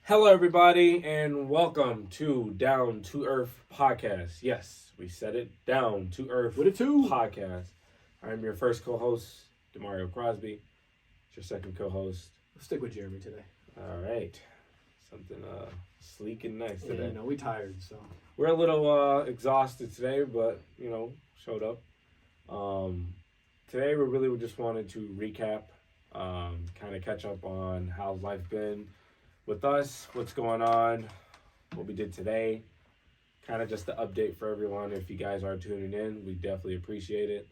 Hello, everybody, and welcome to Down to Earth podcast. Yes, we said it, Down to Earth With a two. podcast. I'm your first co-host, Demario Crosby. It's your second co-host. We'll stick with Jeremy today. All right, something sleek and nice Yeah, today. we tired, so. We're a little exhausted today, but showed up. Today we just wanted to recap, kind of catch up on how's life been with us, what's going on, what we did today, kind of just the update for everyone. If you guys are tuning in, we definitely appreciate it.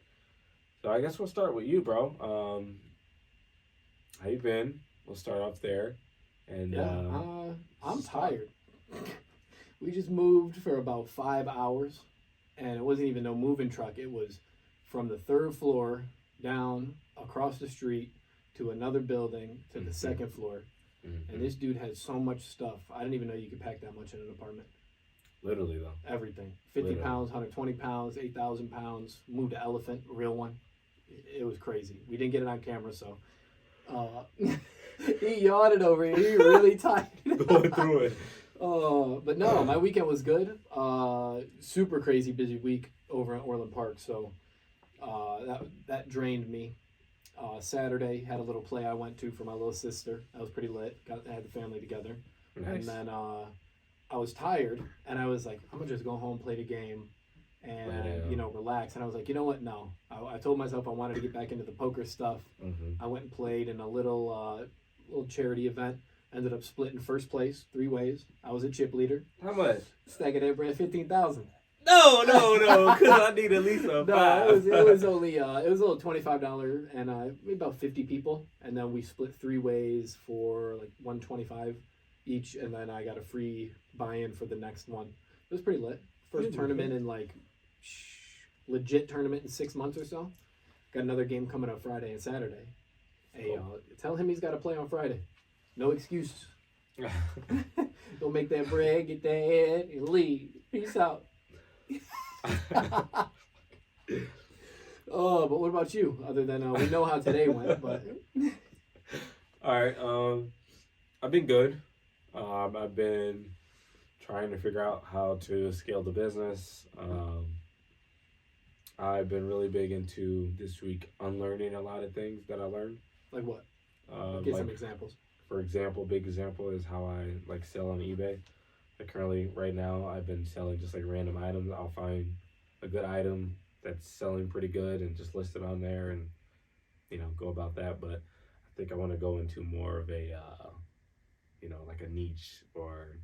So I guess we'll start with you, bro. How you been? We'll start off there. And I'm tired. We just moved for about 5 hours, and it wasn't even no moving truck. It was from the third floor down across the street to another building to the second floor. Mm-hmm. And this dude had so much stuff. I didn't even know you could pack that much in an apartment. Literally, though. Everything. 50 pounds, 120 pounds, 8,000 pounds. Moved an elephant, a real one. It was crazy. We didn't get it on camera, so. He yawned over here. He really tired. Going through it. But no, my weekend was good. Super crazy busy week over in Orland Park, so that drained me. Saturday had a little play I went to for my little sister. That was pretty lit. Had the family together. Nice. And then I was tired, and I was like, I'm gonna just go home, play the game, and relax. And I was like, you know what? No. I told myself I wanted to get back into the poker stuff. Mm-hmm. I went and played in a little charity event. Ended up splitting first place 3 ways. I was a chip leader. How much? Stacking it at 15,000. No, because I need at least a No, five. it was only it was a little $25, and maybe about 50 people, and then we split 3 ways for like $125 each, and then I got a free buy-in for the next one. It was pretty lit. First tournament in legit tournament in 6 months or so. Got another game coming up Friday and Saturday. Hey, tell him he's got to play on Friday. No excuse. Go make that bread, get that head, and leave. Peace out. But what about you? Other than we know how today went, but all right. I've been good. I've been trying to figure out how to scale the business. I've been really big into this week unlearning a lot of things that I learned. Like what? Give some examples. For example, big example is how I sell on eBay. Currently, right now, I've been selling just random items. I'll find a good item that's selling pretty good and just list it on there and, go about that. But I think I want to go into more of a, a niche or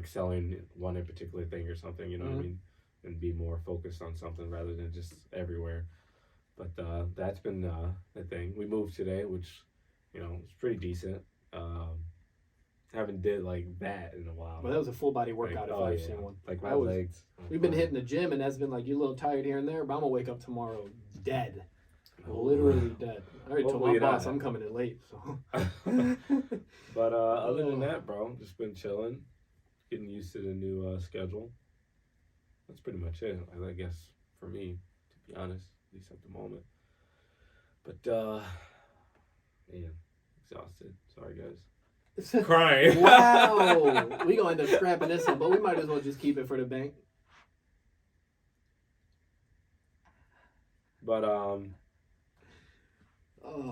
selling one in particular thing or something, what I mean? And be more focused on something rather than just everywhere. But that's been the thing. We moved today, which, it's pretty decent. Haven't did that in a while. Well, that was a full body workout if I've seen one. My legs. We've been hitting the gym, and that's been you're a little tired here and there, but I'm gonna wake up tomorrow dead. Literally dead. I already told my boss I'm coming in late. So. But other than that, bro, just been chilling, getting used to the new schedule. That's pretty much it, I guess, for me, to be honest, at least at the moment. But man, exhausted. Sorry, guys. Crying. Wow. We gonna end up scrapping this one, but we might as well just keep it for the bank. But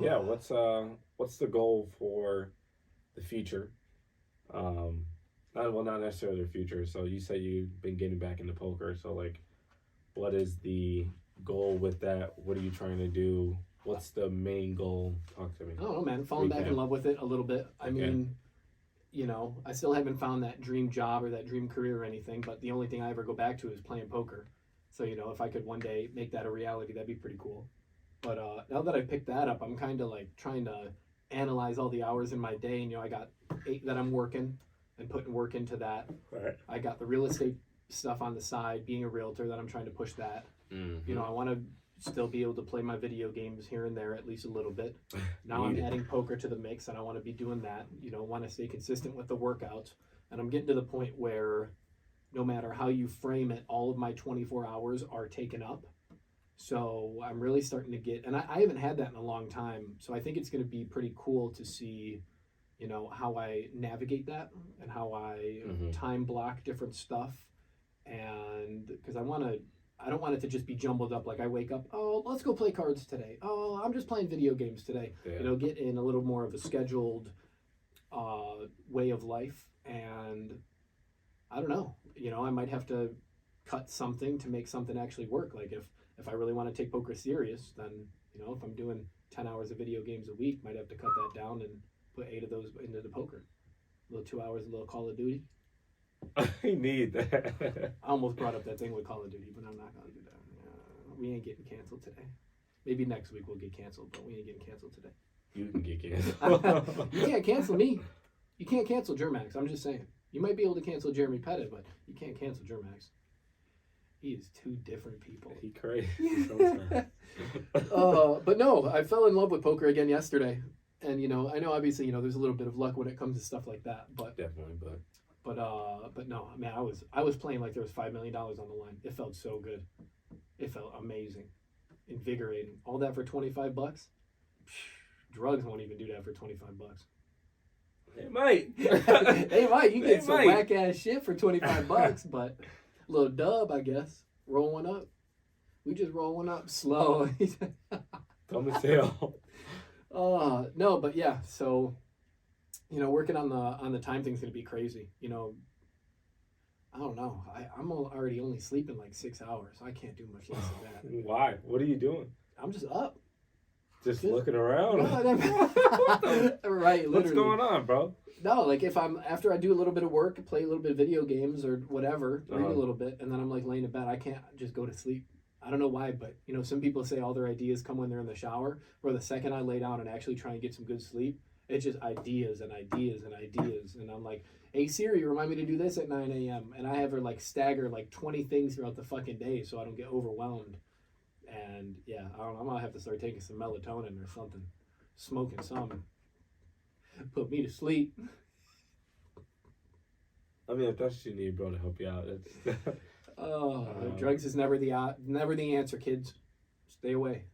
yeah, what's the goal for the future? Not necessarily the future. So you say you've been getting back into poker. So what is the goal with that? What are you trying to do? What's the main goal? Talk to me. I don't know, man. Falling back in love with it a little bit. I mean, I still haven't found that dream job or that dream career or anything, but the only thing I ever go back to is playing poker. So, if I could one day make that a reality, that'd be pretty cool. But now that I picked that up, I'm kind of trying to analyze all the hours in my day. And, I got 8 that I'm working and putting work into that. Right. I got the real estate stuff on the side, being a realtor, that I'm trying to push that. Mm-hmm. I want to still be able to play my video games here and there at least a little bit. Now I'm adding poker to the mix, and I want to be doing that. Want to stay consistent with the workouts. And I'm getting to the point where no matter how you frame it, all of my 24 hours are taken up. So I'm really starting to get, and I haven't had that in a long time. So I think it's going to be pretty cool to see you know, how I navigate that and how I Mm-hmm. time block different stuff. And because I don't want it to just be jumbled up. Like I wake up, oh, let's go play cards today. Oh, I'm just playing video games today. Yeah. You know, get in a little more of a scheduled way of life. And I don't know, you know, I might have to cut something to make something actually work. Like if I really want to take poker serious, then, you know, if I'm doing 10 hours of video games a week, might have to cut that down and put 8 of those into the poker. A little 2 hours, a little Call of Duty. I need that. I almost brought up that thing with Call of Duty, but I'm not going to do that. We ain't getting canceled today. Maybe next week we'll get canceled, but we ain't getting canceled today. You can get canceled. You can't cancel me. You can't cancel Germax. I'm just saying. You might be able to cancel Jeremy Pettit, but you can't cancel Germax. He is 2 different people. He crazy. But no, I fell in love with poker again yesterday. And, you know, I know obviously, you know, there's a little bit of luck when it comes to stuff like that. But Definitely, but no, I mean, I was playing like there was $5 million on the line. It felt so good. It felt amazing, invigorating. All that for $25. Drugs won't even do that for $25. It might. They might. You They get some might. whack ass shit for $25, but a little dub, I guess. Roll one up. We just roll one up slow. Come and sail. No, but yeah. So, you know, working on the time thing's gonna be crazy. You know, I don't know. I'm already only sleeping like 6 hours. I can't do much less than that. Why? What are you doing? I'm just up. Just looking around. Right, literally. What's going on, bro? No, like if I'm after I do a little bit of work, play a little bit of video games or whatever, read a little bit, and then I'm like laying in bed, I can't just go to sleep. I don't know why, but you know, some people say all their ideas come when they're in the shower. Or the second I lay down and actually try and get some good sleep, it's just ideas and ideas and ideas, and I'm like, hey Siri, remind me to do this at 9 a.m. And I have her like stagger like 20 things throughout the fucking day so I don't get overwhelmed. And yeah, I don't know, I'm gonna have to start taking some melatonin or something, smoking some. Put me to sleep. I mean, if that's what you need, bro, to help you out, it's Drugs is never the answer, kids. Stay away.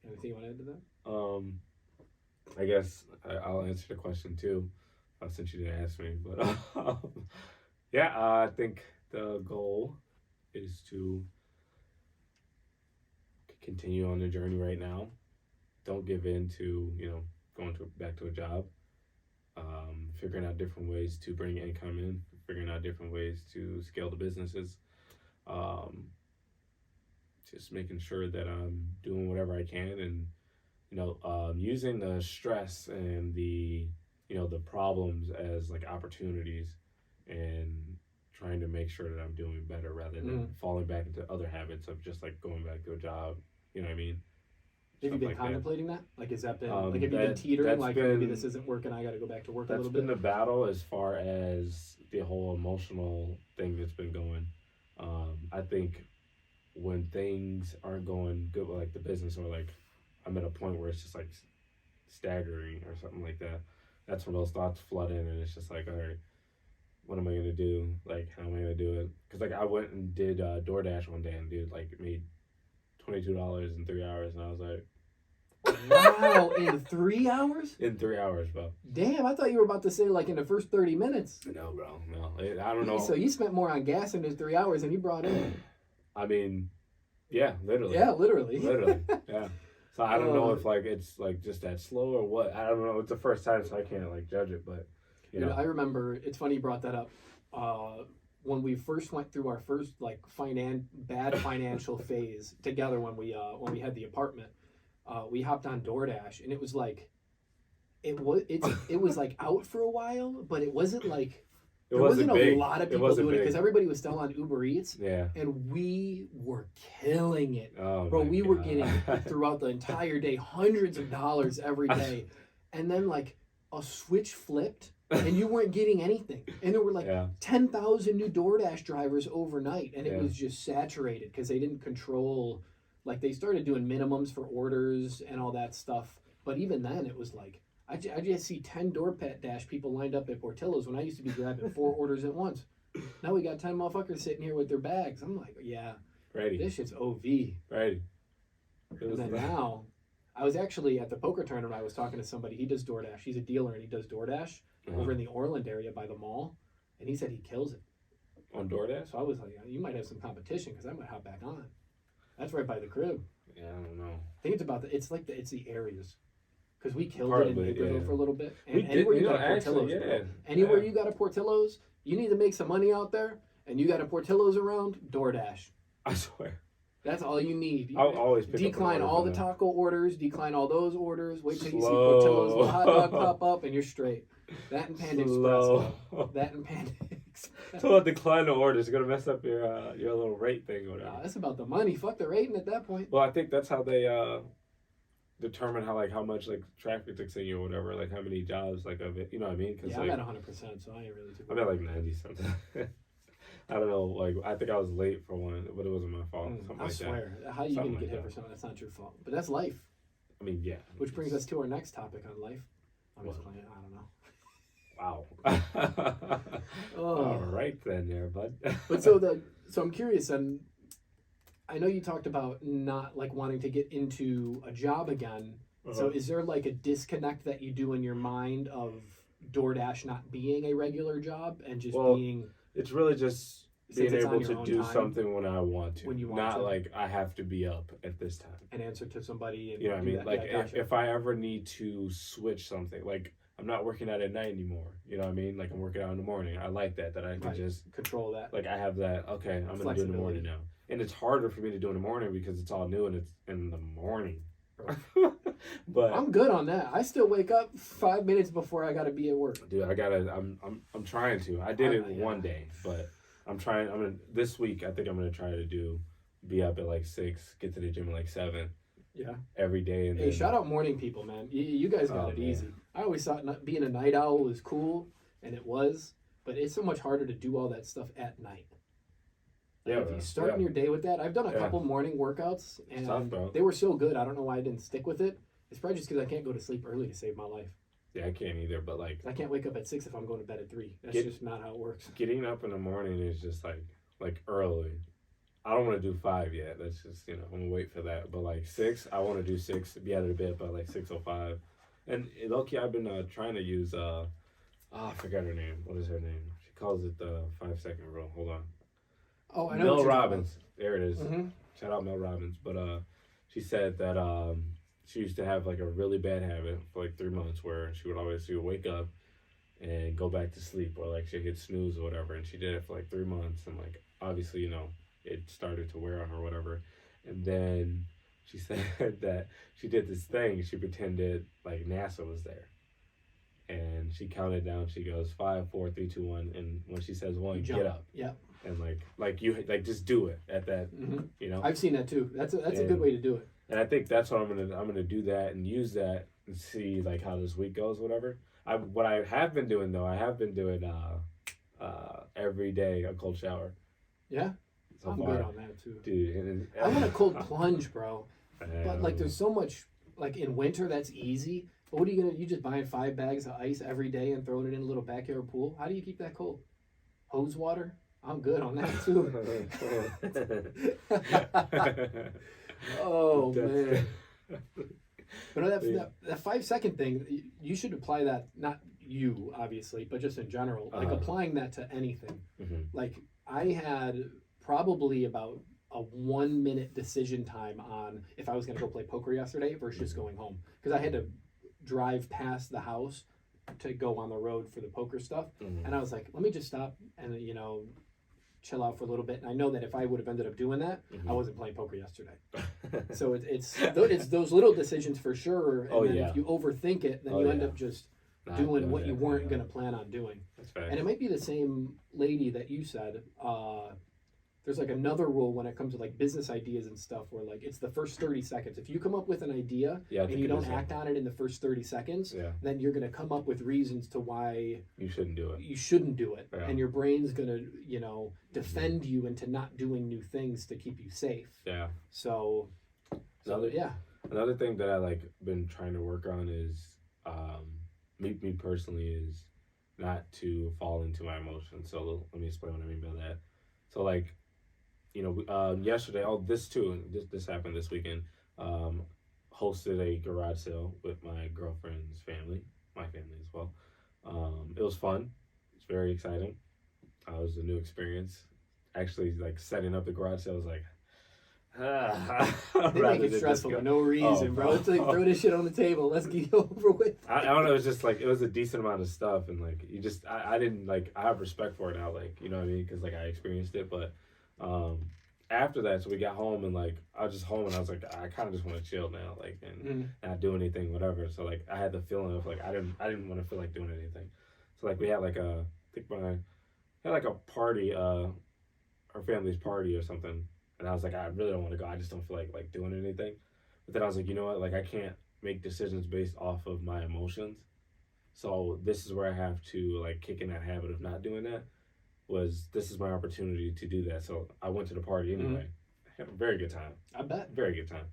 Anything you want to add to that? I guess I'll answer the question too, since you didn't ask me. But yeah, I think the goal is to continue on the journey right now. Don't give in to, you know, going back to a job. Figuring out different ways to bring income in, figuring out different ways to scale the businesses. Just making sure that I'm doing whatever I can, and you know, using the stress and the, you know, the problems as like opportunities, and trying to make sure that I'm doing better rather than falling back into other habits of just like going back to a job. You know what I mean? Have you been like contemplating that? Like, has that been like, have you been teetering? Like, maybe this isn't working. I got to go back to work a little bit. That's been the battle as far as the whole emotional thing that's been going. I think when things aren't going good with like the business, or like I'm at a point where it's just like staggering or something like that, that's when those thoughts flood in, and it's just like, all right, what am I gonna do? Like, how am I gonna do it? Because like I went and did DoorDash one day, and dude, like made $22 in 3 hours, and I was like, wow, in 3 hours? In 3 hours, bro. Damn, I thought you were about to say like in the first 30 minutes. No, bro, no. I don't know. So you spent more on gas in those 3 hours than you brought in. I mean, yeah, literally. Yeah, literally. Literally, yeah. So I don't know if like it's like just that slow or what. I don't know. It's the first time, so I can't like judge it. But you know, I remember. It's funny you brought that up. When we first went through our first like bad financial phase together, when we had the apartment, we hopped on DoorDash, and it was like, it was like out for a while, but it wasn't like. There wasn't a lot of people doing it because everybody was still on Uber Eats. Yeah. And we were killing it. Oh, bro, we were God. getting throughout the entire day hundreds of dollars every day. And then like a switch flipped and you weren't getting anything. And there were like 10,000 new DoorDash drivers overnight, and it was just saturated because they didn't control, like they started doing minimums for orders and all that stuff. But even then it was like, I just see 10 DoorDash people lined up at Portillo's when I used to be grabbing 4 orders at once. Now we got 10 motherfuckers sitting here with their bags. I'm like, yeah, Ready. this shit's OV. Ready. And then now, I was actually at the poker tournament. I was talking to somebody. He does DoorDash. He's a dealer and he does DoorDash over in the Orland area by the mall. And he said he kills it. On DoorDash? So I was like, you might have some competition because I might hop back on. That's right by the crib. Yeah, I don't know. I think it's about it's the areas. Because we killed Part it in of it, Naperville yeah. for a little bit. And We did, anywhere you you know, got a Portillo's, actually, bro. yeah. Anywhere Yeah. you got a Portillo's, you need to make some money out there, and you got a Portillo's around, DoorDash. I swear. That's all you need. I'll always pick decline up an order all for the them. taco orders, decline all those orders, wait till you see Slow. Portillo's little hot dog pop up, and you're straight. That and Panda Express. Slow. Bro. That and Panda Express. So a decline of orders is gonna mess up your little rate thing or whatever. Nah, that's about the money. Fuck the rating at that point. Well, I think that's how they determine how much like traffic to send you or whatever, like how many jobs like of it. You know what I mean? Yeah, like, I'm at 100%, so I ain't really too I'm at like 90 something. I don't know. Like I think I was late for one, but it wasn't my fault. Something I like swear. that. How you Something gonna get like hit that. for something that's not your fault? But that's life. I mean, yeah. Which brings us to our next topic on life. I'm just playing. I don't know. Wow. Oh. All right then, there, bud. But so I'm curious, and I know you talked about not like wanting to get into a job again. So is there like a disconnect that you do in your mind of DoorDash not being a regular job and just being? It's really just being Since it's on able your to own do time, something when I want to. when you want not to. like I have to be up at this time. An answer to somebody. And You know what I do mean? that. Like Yeah, gotcha. if I ever need to switch something, like I'm not working out at night anymore. You know what I mean? Like I'm working out in the morning. I like that I can Right. just control that. like I have that. Okay, I'm gonna do it in the morning now. And it's harder for me to do in the morning because it's all new and it's in the morning. But I'm good on that. I still wake up 5 minutes before I gotta be at work. dude, I'm trying to. I did it Yeah. one day, but I'm gonna this week. I think I'm gonna try to be up at like 6, get to the gym at like 7. Yeah. Every day. And Hey, then, shout out morning people, man. You guys got Oh, it man. easy. I always thought being a night owl was cool, and it was, but it's so much harder to do all that stuff at night. Like, Yeah, if you bro. start Yeah. your day with that, I've done a Yeah. couple morning workouts, and tough, bro. they were so good. I don't know why I didn't stick with it. It's probably just because I can't go to sleep early to save my life. Yeah, I can't either. But like I can't wake up at 6 if I'm going to bed at 3. That's Get- just not how it works. getting up in the morning is just like early. I don't want to do 5 yet. That's just I'm gonna wait for that. But like 6, I want to do 6. Be out of bed by like 6:05. And low-key, I've been trying to use I forgot her name. What is her name? She calls it the 5-second rule. Hold on. Oh, I know. Mel what you're talking Robbins. There it is. about. Mhm. Shout out Mel Robbins. But she said that she used to have like a really bad habit for like 3 months where she would wake up and go back to sleep, or like she'd hit snooze or whatever, and she did it for like 3 months, and like obviously it started to wear on her or whatever. And then she said that she did this thing. She pretended like NASA was there, and she counted down. She goes 5, 4, 3, 2, 1, and when she says 1, You get jump. up. Yeah. And like you just do it at that. Mhm. I've seen that too. That's a good And- way to do it. And I think that's what I'm gonna do that and use that and see like how this week goes, whatever. What I have been doing though, I have been doing every day a cold shower. Yeah. So I'm far, good on that too. dude. And I want a cold plunge, bro. But like, like there's so much. Like in winter, that's easy. But what are you gonna? You just buying 5 bags of ice every day and throwing it in a little backyard pool? How do you keep that cold? Hose water. I'm good on that too. Oh man. But that 5-second thing, you should apply that. Not you, obviously, but just in general. Like applying that to anything. Mhm. Like I had probably about a 1 minute decision time on if I was going to go play poker yesterday versus just going home, because I had to drive past the house to go on the road for the poker stuff. Mhm. And I was like, let me just stop and chill out for a little bit. And I know that if I would have ended up doing that, I wasn't playing poker yesterday. So it's those little decisions for sure. And then if you overthink it, then you end up just doing what you weren't going to plan on doing. That's fair. And it might be the same lady that you said. There's like another rule when it comes to like business ideas and stuff where like it's the first 30 seconds. If you come up with an idea I and think you it don't is act on it in the first 30 seconds, then you're going to come up with reasons to why you shouldn't do it. you shouldn't do it. Yeah. And your brain's going to, defend you into not doing new things to keep you safe. Yeah. So yeah. Another thing that I like been trying to work on is me personally is not to fall into my emotions. So let me explain what I mean by that. So like, yesterday, this happened this weekend. hosted a garage sale with my girlfriend's family, my family as well. It was fun. It's very exciting. It was a new experience. Actually, like setting up the garage sale was like, they make it stressful for no reason, bro. It's like throw this shit on the table. Let's get it over with. I don't know. It was just like it was a decent amount of stuff, and like you just I didn't like I have respect for it now, like you know what I mean, because like I experienced it. But after that, so we got home and like I was just home and I was like I kind of just want to chill now, like and not do anything, whatever. So like I had the feeling of like I didn't want to feel like doing anything. So like we had like a I think had like a party, our family's party or something. And I was like, I really don't want to go. I just don't feel like doing anything. But then I was like, you know what? Like I can't make decisions based off of my emotions. So this is where I have to like kick in that habit of not doing that. This is my opportunity to do that. So I went to the party anyway. I had a very good time. I bet. Very good time.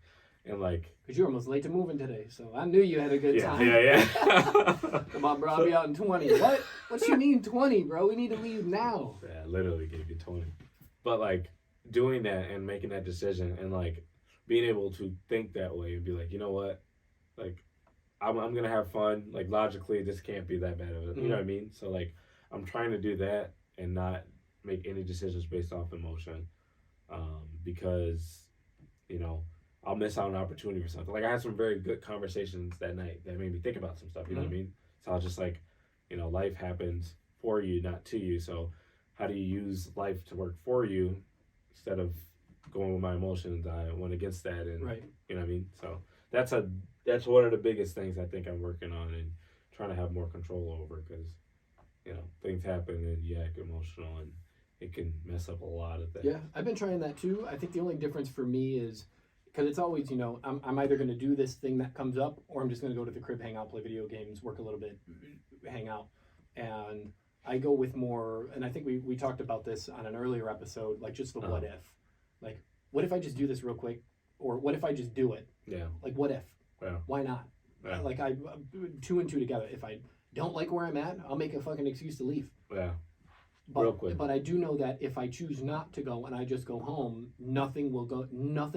And like, because you're almost late to moving today, so I knew you had a good time. Yeah. Come on, bro. I'll be out in 20. What? What you mean 20, bro? We need to leave now. Yeah, I literally gave you 20. But like, doing that and making that decision and like being able to think that way and be like, you know what, like I'm gonna have fun. Like logically, this can't be that bad of it. You know what I mean? So like I'm trying to do that and not make any decisions based off emotion, because you know I'll miss out on an opportunity for something. Like I had some very good conversations that night that made me think about some stuff. You know what I mean? So I was just like, you know, life happens for you, not to you. So how do you use life to work for you? Instead of going with my emotions, I went against that, and you know what I mean. So that's one of the biggest things I think I'm working on and trying to have more control over, because you know things happen and you act emotional and it can mess up a lot of things. Yeah, I've been trying that too. I think the only difference for me is because it's always, you know, I'm either going to do this thing that comes up, or I'm just going to go to the crib, hang out, play video games, work a little bit, hang out, and I go with more, and I think we talked about this on an earlier episode, like just the what if. Like, what if I just do this real quick? Or what if I just do it? Yeah. Like, what if? Yeah. Why not? Yeah. Like, I two and two together. If I don't like where I'm at, I'll make a fucking excuse to leave. Yeah. But, real quick. But I do know that if I choose not to go and I just go home, nothing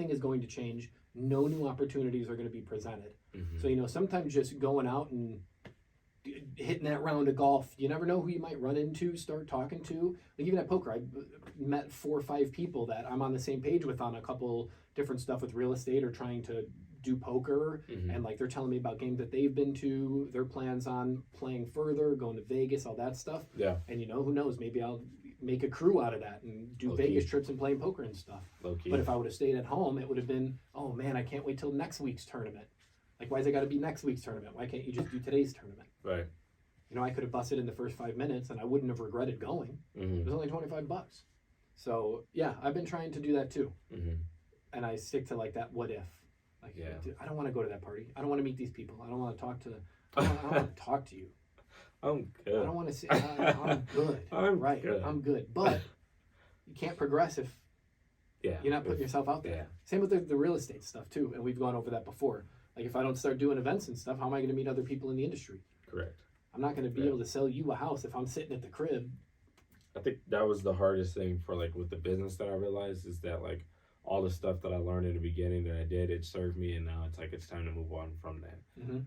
is going to change. No new opportunities are going to be presented. So, you know, sometimes just going out and hitting that round of golf, you never know who you might run into, start talking to. Like even at poker, I met 4 or 5 people that I'm on the same page with on a couple different stuff with real estate or trying to do poker, and like they're telling me about games that they've been to, their plans on playing further, going to Vegas, all that stuff. Yeah. And you know, who knows, maybe I'll make a crew out of that and do Vegas trips and playing poker and stuff. But if I would have stayed at home, it would have been, oh man, I can't wait till next week's tournament. Like, why's it got to be next week's tournament? Why can't you just do today's tournament? Right. You know, I could have busted in the first 5 minutes and I wouldn't have regretted going. It was only $25. So, yeah, I've been trying to do that too. And I stick to, like, that what if. Like, dude, I don't want to go to that party. I don't want to meet these people. I don't want to talk to I don't want to talk to you. I'm good. I don't want to say, I'm good. I'm good. I'm good. But you can't progress if you're not putting yourself out there. Yeah. Same with the real estate stuff too. And we've gone over that before. Like, if I don't start doing events and stuff, how am I going to meet other people in the industry? Correct. I'm not going to be able to sell you a house if I'm sitting at the crib. I think that was the hardest thing for like with the business that I realized is that like all the stuff that I learned in the beginning that I did, it served me, and now it's like it's time to move on from that.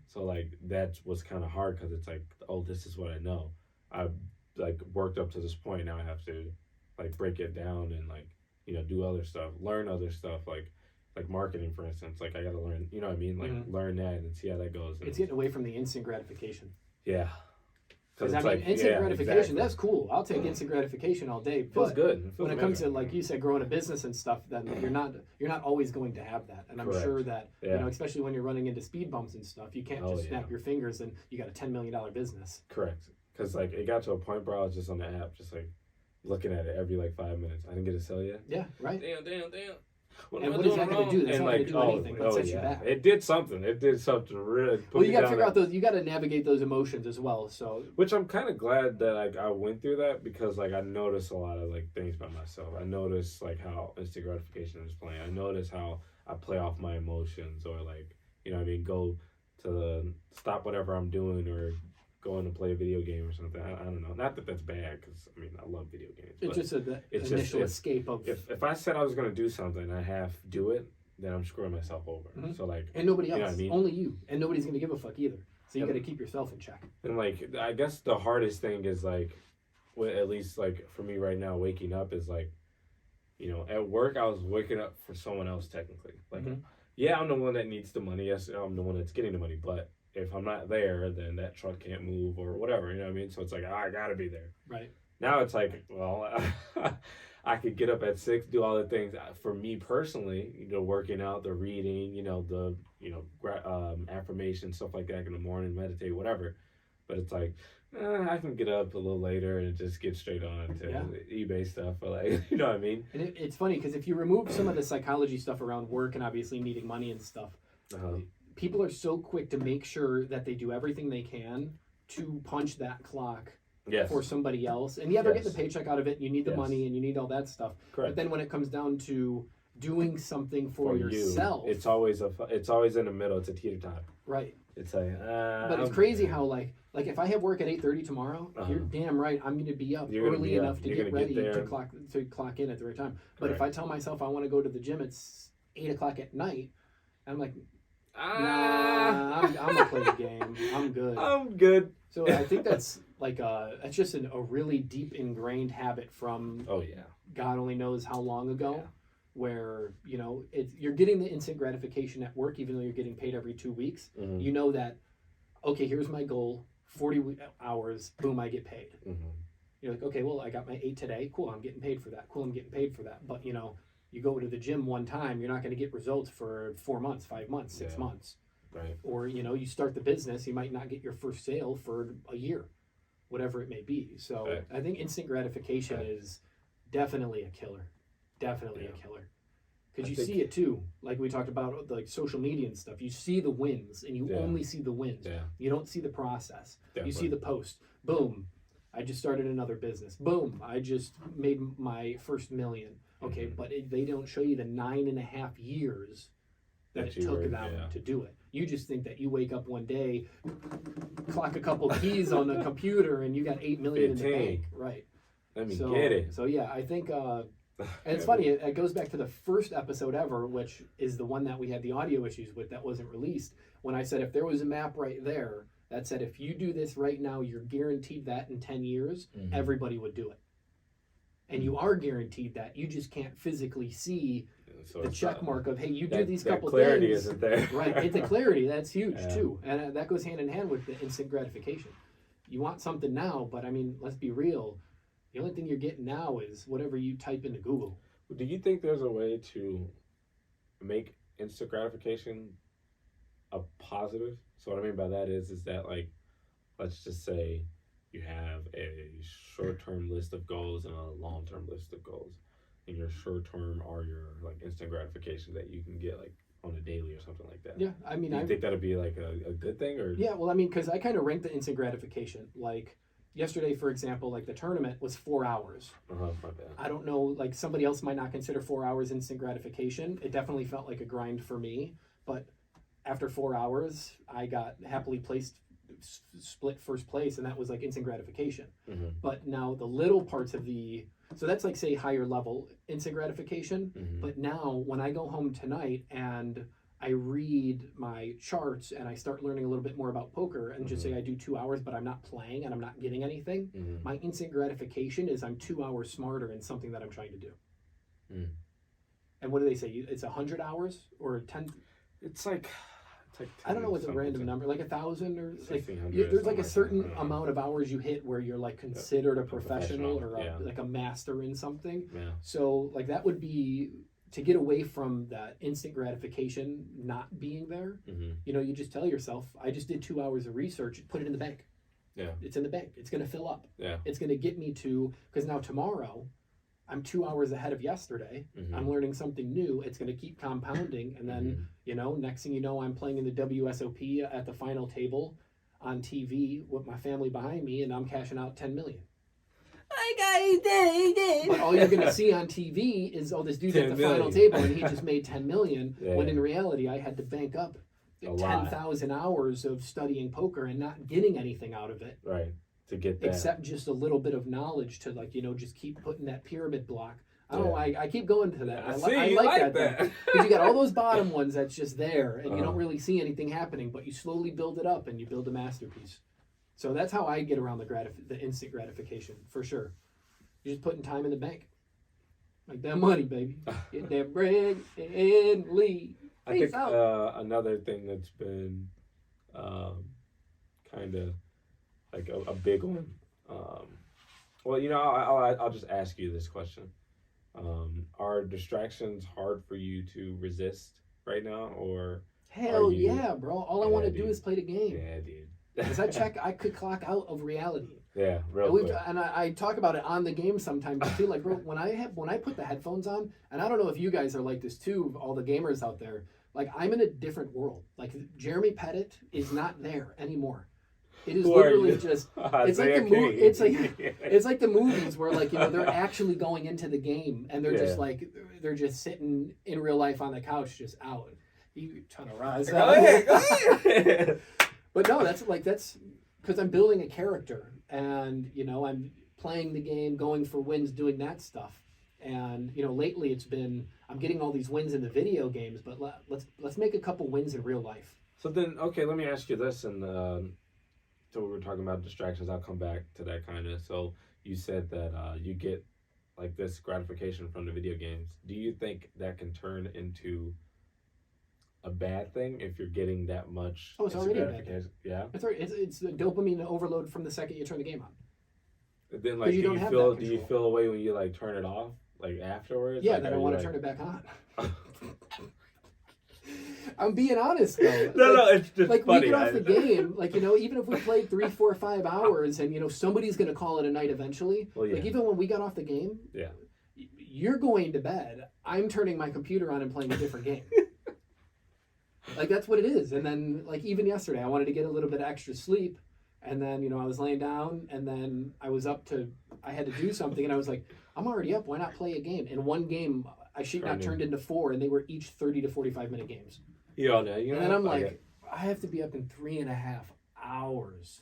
So like that was kind of hard because it's like, oh, this is what I know. I've like worked up to this point. Now I have to like break it down and like, you know, do other stuff, learn other stuff, like marketing, for instance. Like I got to learn, you know what I mean? Like learn that and see how that goes. And it's getting away from the instant gratification. Yeah. Because I mean, like, instant gratification, that's cool. I'll take instant gratification all day. Feels good. When it comes to, like you said, growing a business and stuff, then you're not always going to have that. And I'm sure that, you know, especially when you're running into speed bumps and stuff, you can't just snap your fingers and you got a $10 million business. Correct. Because like it got to a point where I was just on the app, just like looking at it every like 5 minutes. I didn't get a sell yet. Yeah, right. Damn. And what is that going to do? That's not going to do anything but set you back. It did something. really. Well, you got to figure out those. You got to navigate those emotions as well. So, which I'm kind of glad that like I went through that, because like I noticed a lot of like things by myself. I noticed like how instant gratification is playing. I noticed how I play off my emotions, or like, you know what I mean, go to stop whatever I'm doing or going to play a video game or something. I don't know. Not that that's bad, because I mean I love video games. It's just an initial escape of. If I said I was going to do something, I have to do it. then I'm screwing myself over. Mm-hmm. So like, and nobody else, you know what I mean? only you, and nobody's gonna give a fuck either. So you got to keep yourself in check. And like, I guess the hardest thing is like, at least like for me right now, waking up is like, you know, at work I was waking up for someone else technically. Like, yeah, I'm the one that needs the money. Yes, I'm the one that's getting the money. But if I'm not there, then that truck can't move or whatever. You know what I mean? So it's like, I gotta be there. Right. Now it's like, well, I could get up at 6, do all the things. For me personally, you know, working out, the reading, you know, the affirmation, stuff like that in the morning, meditate, whatever. But it's like, I can get up a little later and just get straight on to eBay stuff. Or like, you know what I mean? And it's funny because if you remove some of the psychology stuff around work and obviously needing money and stuff, people are so quick to make sure that they do everything they can to punch that clock for somebody else. And they're getting the paycheck out of it, and you need the money, and you need all that stuff. Correct. But then when it comes down to doing something for yourself, it's always in the middle. It's a teeter-totter. Right. It's like, but it's crazy how like if I have work at 8:30 tomorrow, you're damn right I'm going to be up early enough to get ready to clock in at the right time. But if I tell myself I want to go to the gym at 8:00 at night, I'm like, nah, I'm gonna play the game. I'm good. I'm good. So I think that's like that's just a really deep ingrained habit from God only knows how long ago. Yeah. Where you know you're getting the instant gratification at work, even though you're getting paid every 2 weeks. Mm-hmm. You know that, okay, here's my goal: 40 hours. Boom, I get paid. Mm-hmm. You're like, okay, well, I got my 8 today. Cool, I'm getting paid for that. Cool, I'm getting paid for that. But you know, you go to the gym one time, you're not going to get results for 4 months, 5 months, 6 months. Right. Or you know, you start the business, you might not get your first sale for a year, whatever it may be. So I think instant gratification is definitely a killer. Definitely a killer. Because you see it too, like we talked about, like social media and stuff. You see the wins, and you only see the wins. Yeah. You don't see the process. Definitely. You see the post. Boom, I just started another business. Boom, I just made my first $1 million. Okay, but they don't show you the 9.5 years that it took them to do it. You just think that you wake up one day, clock a couple keys on the computer, and you got $8 million in the bank. Right. Let me get it. So yeah, I think. And it's funny, it goes back to the first episode ever, which is the one that we had the audio issues with that wasn't released, when I said if there was a map right there that said if you do this right now, you're guaranteed that in 10 years, everybody would do it. And you are guaranteed that. You just can't physically see the check mark of, hey, you do these couple things. That clarity isn't there. Right, the clarity, that's huge too. And that goes hand in hand with the instant gratification. You want something now, but I mean, let's be real. The only thing you're getting now is whatever you type into Google. Do you think there's a way to make instant gratification a positive? So what I mean by that is that like, let's just say you have a short-term list of goals and a long-term list of goals. And your short-term are your like instant gratification that you can get like on a daily or something like that. Yeah, I mean, do you think that'll be like a good thing or? Yeah, well, I mean, because I kind of rank the instant gratification like. Yesterday, for example, like the tournament was 4 hours. I don't know, like somebody else might not consider 4 hours instant gratification. It definitely felt like a grind for me. But after 4 hours, I got happily placed, split first place, and that was like instant gratification. Mm-hmm. But now the little parts of so that's like, say, higher level instant gratification. Mm-hmm. But now when I go home tonight and I read my charts and I start learning a little bit more about poker and just say I do 2 hours, but I'm not playing and I'm not getting anything. My instant gratification is I'm 2 hours smarter in something that I'm trying to do. And what do they say? It's 100 hours or 10? It's like I don't know what's a random number, like 1,000 or like there's like a certain amount of hours you hit where you're like considered a professional or like a master in something. Yeah. So like that would be. To get away from that instant gratification not being there, you know, you just tell yourself, I just did 2 hours of research, put it in the bank. Yeah. It's in the bank. It's going to fill up. Yeah. It's going to get me to, because now tomorrow, I'm 2 hours ahead of yesterday. I'm learning something new. It's going to keep compounding. And then, you know, next thing you know, I'm playing in the WSOP at the final table on TV with my family behind me, and I'm cashing out $10 million. But all you're going to see on TV is, this dude's at the final table and he just made $10 million. When in reality, I had to bank up 10,000 hours of studying poker and not getting anything out of it. Right. To get that. Except just a little bit of knowledge to, like, you know, just keep putting that pyramid block I don't know why I keep going to that. I you like that. because you got all those bottom ones that's just there, and you don't Uh-huh. really see anything happening, but you slowly build it up and you build a masterpiece. So that's how I get around the instant gratification for sure. You're just putting time in the bank, like that money, baby. Get that bread and leave. I Peace think out. another thing that's been kind of like a big one. Well, I'll just ask you this question. Are distractions hard for you to resist right now, or Hell you? yeah, bro! All I Yeah, want to do dude. is play the game. Yeah, dude. Because I could clock out of reality. Yeah, real And, quick. I talk about it on the game sometimes too. Like, bro, when I put the headphones on, and I don't know if you guys are like this too, all the gamers out there. Like, I'm in a different world. Like, Jeremy Pettit is not there anymore. It is Who are literally you? just. Isaiah King. It's like the movies where, like, they're actually going into the game and they're just Yeah. like they're just sitting in real life on the couch, just out. You trying to rise Go up? ahead, go ahead. But no, that's because I'm building a character, and I'm playing the game, going for wins, doing that stuff. And lately it's been I'm getting all these wins in the video games, but let's make a couple wins in real life. So then, okay, let me ask you this, and so we were talking about distractions. I'll come back to that kind of. So you said that you get like this gratification from the video games. Do you think that can turn into a bad thing if you're getting that much? Oh, it's already a bad gratification? Yeah. It's right. It's the dopamine overload from the second you turn the game on. Then like, you do don't you have feel that do you control. feel a way when you like turn it off like afterwards? Yeah, like, then I are you, want to like... turn it back on. I'm being honest though. No, it's just like funny. we get off the game, like even if we played 3, 4, 5 hours, and somebody's gonna call it a night eventually. Well, yeah. Like even when we got off the game, Yeah. You're going to bed. I'm turning my computer on and playing a different game. Like that's what it is. And then like even yesterday, I wanted to get a little bit of extra sleep, and then I was laying down, and then I had to do something, and I was like, I'm already up. Why not play a game? And one game I turned into 4, and they were each 30 to 45 minute games. You know, and then I'm like, I have to be up in 3.5 hours.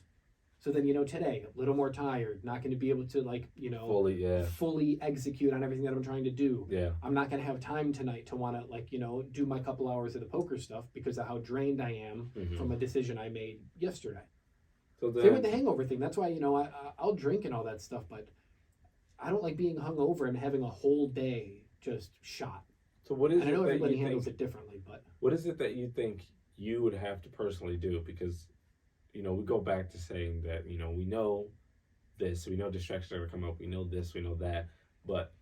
So then, today, a little more tired, not going to be able to fully execute on everything that I'm trying to do. Yeah. I'm not going to have time tonight to want to do my couple hours of the poker stuff because of how drained I am from a decision I made yesterday. So then, same with the hangover thing. That's why, I'll drink and all that stuff, but I don't like being hungover and having a whole day just shot. So what is and I know it everybody that you handles think, it differently, but what is it that you think you would have to personally do? Because, we go back to saying that, we know this, we know distractions are going to come up, we know this, we know that, but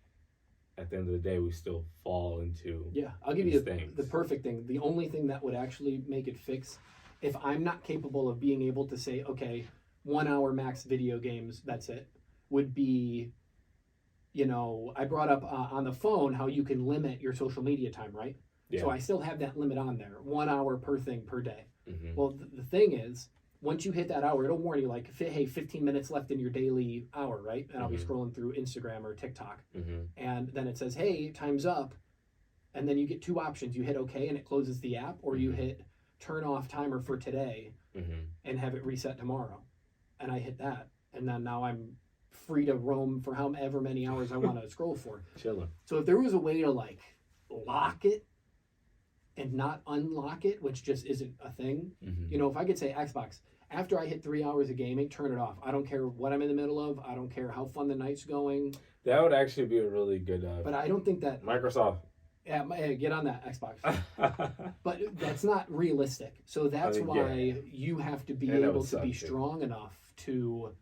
at the end of the day, we still fall into I'll give you things. the perfect thing. The only thing that would actually make it fix, if I'm not capable of being able to say, okay, 1 hour max video games, that's it, would be, I brought up on the phone how you can limit your social media time, right? Yeah. So I still have that limit on there, 1 hour per thing per day. Mm-hmm. Well, the thing is, once you hit that hour, it'll warn you like, hey, 15 minutes left in your daily hour, right? And I'll be scrolling through Instagram or TikTok. Mm-hmm. And then it says, hey, time's up. And then you get 2 options. You hit OK and it closes the app, or you hit turn off timer for today and have it reset tomorrow. And I hit that. And then now I'm free to roam for however many hours I want to scroll for. Chilling. So if there was a way to like lock it and not unlock it, which just isn't a thing, if I could say Xbox, after I hit 3 hours of gaming, turn it off. I don't care what I'm in the middle of. I don't care how fun the night's going. That would actually be a really good. But I don't think that Microsoft. Yeah, get on that Xbox. But that's not realistic. So that's why you have to be able to be strong enough to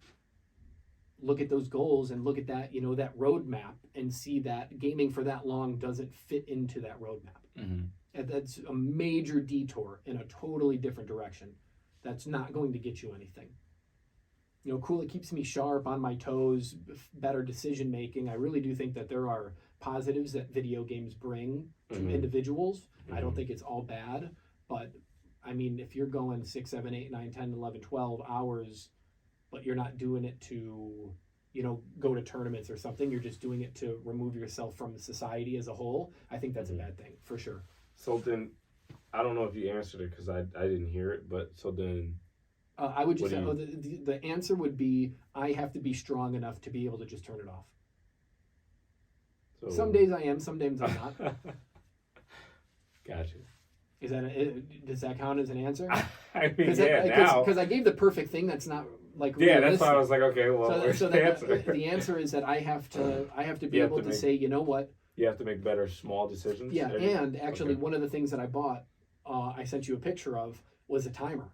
look at those goals and look at that, that roadmap and see that gaming for that long doesn't fit into that roadmap. And that's a major detour in a totally different direction. That's not going to get you anything. Cool, it keeps me sharp, on my toes, better decision making. I really do think that there are positives that video games bring to individuals. I don't think it's all bad, but I mean, if you're going 6, 7, 8, 9, 10, 11, 12 hours, but you're not doing it to, go to tournaments or something, you're just doing it to remove yourself from society as a whole, I think that's a bad thing, for sure. So then, I don't know if you answered it because I didn't hear it, but so then... I would just say, the answer would be, I have to be strong enough to be able to just turn it off. So, Some days I am, some days I'm not. Gotcha. Is that does that count as an answer? I mean, now. Because I gave the perfect thing that's not like Yeah, realistic. that's why I was like, okay, well, where's the answer? The answer is that I have to be able to say, you know what? You have to make better small decisions. Yeah, and actually, one of the things that I bought, I sent you a picture of, was a timer.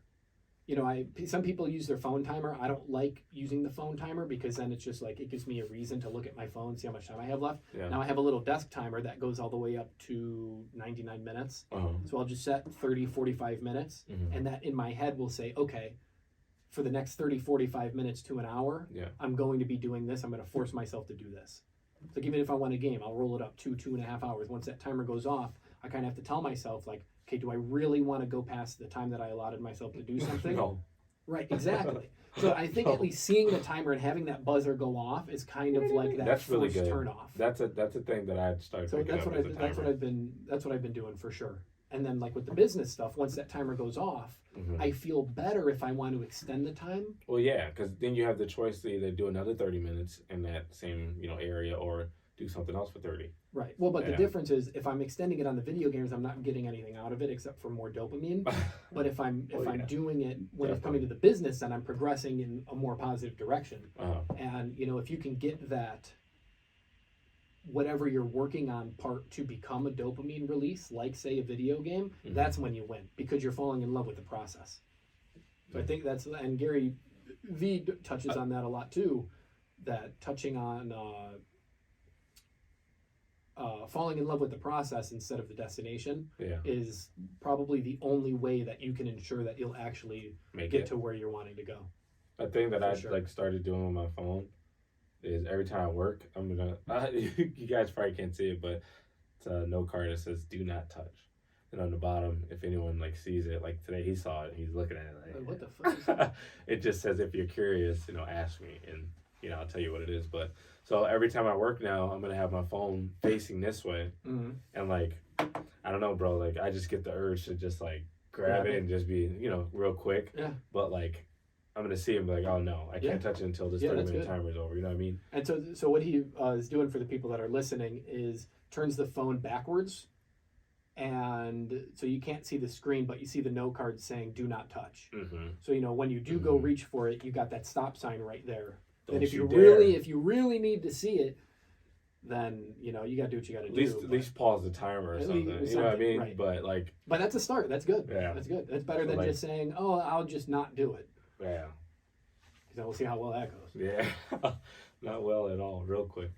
You know, some people use their phone timer. I don't like using the phone timer because then it's just like it gives me a reason to look at my phone, see how much time I have left. Yeah. Now I have a little desk timer that goes all the way up to 99 minutes. So I'll just set 30, 45 minutes, and that in my head will say, okay, for the next 30, 45 minutes to an hour, I'm going to be doing this. I'm going to force myself to do this. So even if I want a game, I'll roll it up 2.5 hours. Once that timer goes off, I kind of have to tell myself, like, okay, do I really want to go past the time that I allotted myself to do something? No. Right, exactly. So I think at least seeing the timer and having that buzzer go off is kind of like that that's really forced good. turn off. That's a thing that I'd start. So that's what I've been doing for sure. And then like with the business stuff, once that timer goes off, I feel better if I want to extend the time. Well, yeah, because then you have the choice to either do another 30 minutes in that same area or do something else for 30. Right. Well, but the difference is if I'm extending it on the video games, I'm not getting anything out of it except for more dopamine. But if I'm doing it when it's coming to the business, then I'm progressing in a more positive direction. And if you can get that whatever you're working on part to become a dopamine release, like say a video game, that's when you win because you're falling in love with the process. So I think and Gary V touches on that a lot too, that touching on falling in love with the process instead of the destination is probably the only way that you can ensure that you'll actually get to where you're wanting to go. A thing that I've started doing with my phone is every time I work, I'm gonna. You guys probably can't see it, but it's a note card that says "Do not touch," and on the bottom, if anyone sees it, like today he saw it, he's looking at it like, what the fuck is that? It just says if you're curious, ask me, and I'll tell you what it is. But so every time I work now, I'm gonna have my phone facing this way, and I don't know, bro. Like I just get the urge to just grab it and just be real quick. Yeah. But I'm gonna see him like, oh no, I can't touch it until this 30-minute timer is over. You know what I mean? And so what he is doing for the people that are listening is turns the phone backwards, and so you can't see the screen, but you see the note card saying "Do not touch." So when you do go reach for it, you got that stop sign right there. And if you really need to see it, then you got to do what you got to do. At least pause the timer or something. You know what I mean? Right. But that's a start. That's good. Yeah, that's good. That's better than just saying, "Oh, I'll just not do it." Yeah. Because we'll see how well that goes. Yeah. Not well at all. Real quick.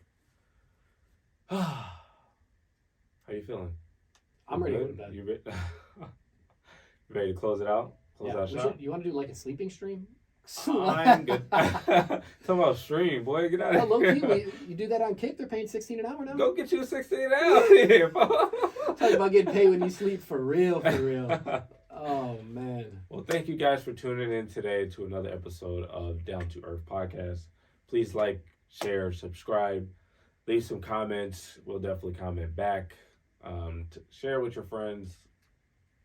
How you feeling? I'm ready to go to bed. You ready to close it out? Close out shop? You want to do like a sleeping stream? I'm good. Talking about stream, boy. Get out of here. here. Low-key, you do that on Kick. They're paying $16 an hour now. Go get you a $16 out here. Talking about getting paid when you sleep for real, for real. Oh, man. Well, thank you guys for tuning in today to another episode of Down to Earth Podcast. Please like, share, subscribe, leave some comments. We'll definitely comment back. Share with your friends,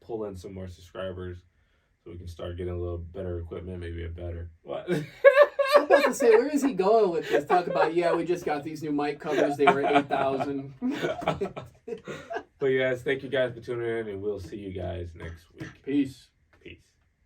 pull in some more subscribers so we can start getting a little better equipment, maybe a better. What? I'm about to say, where is he going with this? Talk about, we just got these new mic covers. They were $8,000. But yes, thank you guys for tuning in, and we'll see you guys next week. Peace.